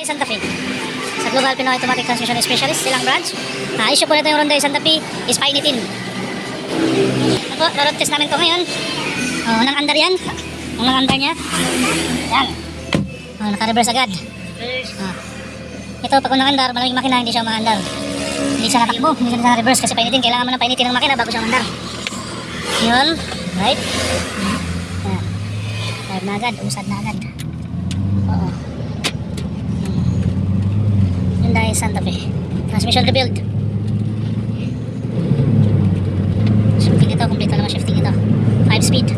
Santa Fe. Sa Global Pinoy Automatic Transmission Specialist, silang branch. Issue po nito yung Hyundai Santa Fe is painitin. Ito, road test namin ito ngayon. Unang andar yan. Unang andar niya. Yan. Naka-reverse agad. Ito, pag unang andar, malaming makina, hindi siya umaandar. Hindi siya natakbo, hindi siya reverse kasi painitin. Kailangan mo ng painitin ng makina bago siya umandar. Yun. Right. Yan. Drive na agad, usad na agad. Oo. Hyundai Santa Fe. Transmission rebuild. Shifting ito, complete na naman shifting ito. 5 speed.